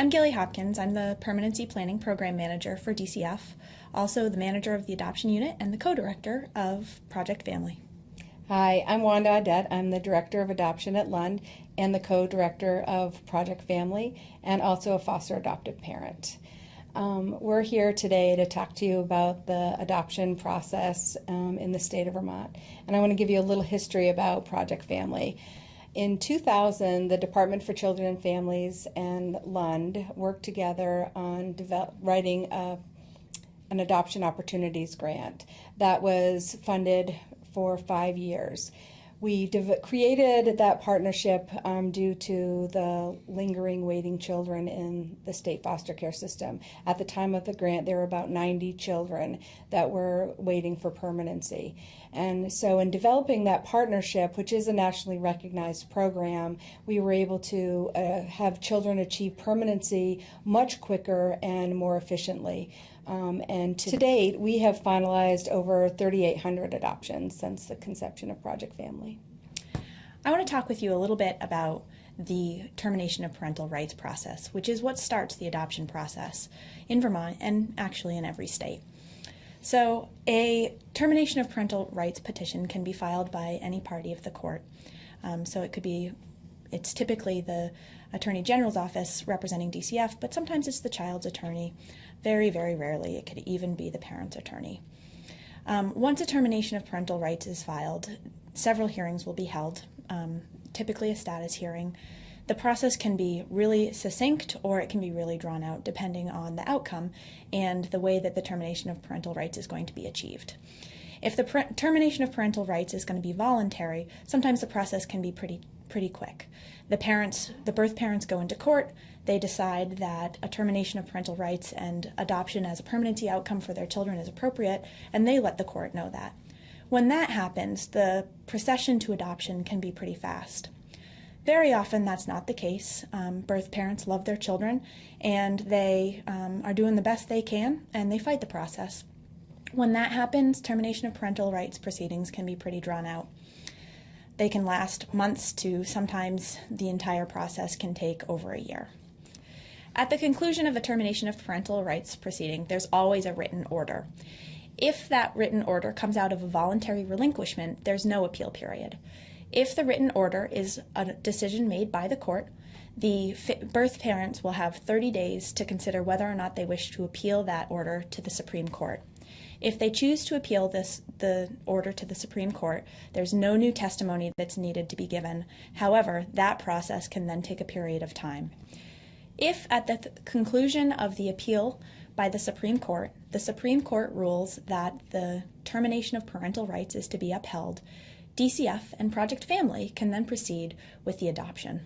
I'm Gilly Hopkins. I'm the Permanency Planning Program Manager for DCF, also the manager of the Adoption Unit and the co-director of Project Family. Hi, I'm Wanda Audette. I'm the Director of Adoption at Lund and the co-director of Project Family and also a foster adoptive parent. We're here today to talk to you about the adoption process in the state of Vermont. And I want to give you a little history about Project Family. In 2000, the Department for Children and Families and Lund worked together on writing an adoption opportunities grant that was funded for 5 years. We created that partnership due to the lingering waiting children in the state foster care system. At the time of the grant, there were about 90 children that were waiting for permanency. And so in developing that partnership, which is a nationally recognized program, we were able to have children achieve permanency much quicker and more efficiently. And to date, we have finalized over 3,800 adoptions since the conception of Project Family. I want to talk with you a little bit about the termination of parental rights process, which is what starts the adoption process in Vermont and actually in every state. So a termination of parental rights petition can be filed by any party of the court. So it's typically the Attorney General's office representing DCF, but sometimes it's the child's attorney. Very, very rarely it could even be the parent's attorney. Once a termination of parental rights is filed, several hearings will be held, typically a status hearing. The process can be really succinct or it can be really drawn out depending on the outcome and the way that the termination of parental rights is going to be achieved. If the termination of parental rights is going to be voluntary, sometimes the process can be pretty quick. The birth parents go into court, they decide that a termination of parental rights and adoption as a permanency outcome for their children is appropriate, and they let the court know that. When that happens, the procession to adoption can be pretty fast. Very often that's not the case. Birth parents love their children and they are doing the best they can and they fight the process. When that happens, termination of parental rights proceedings can be pretty drawn out. They can last months to sometimes the entire process can take over a year. At the conclusion of a termination of parental rights proceeding, there's always a written order. If that written order comes out of a voluntary relinquishment, there's no appeal period. If the written order is a decision made by the court, the birth parents will have 30 days to consider whether or not they wish to appeal that order to the Supreme Court. If they choose to appeal the order to the Supreme Court, there's no new testimony that's needed to be given. However, that process can then take a period of time. If at the conclusion of the appeal by the Supreme Court rules that the termination of parental rights is to be upheld, DCF and Project Family can then proceed with the adoption.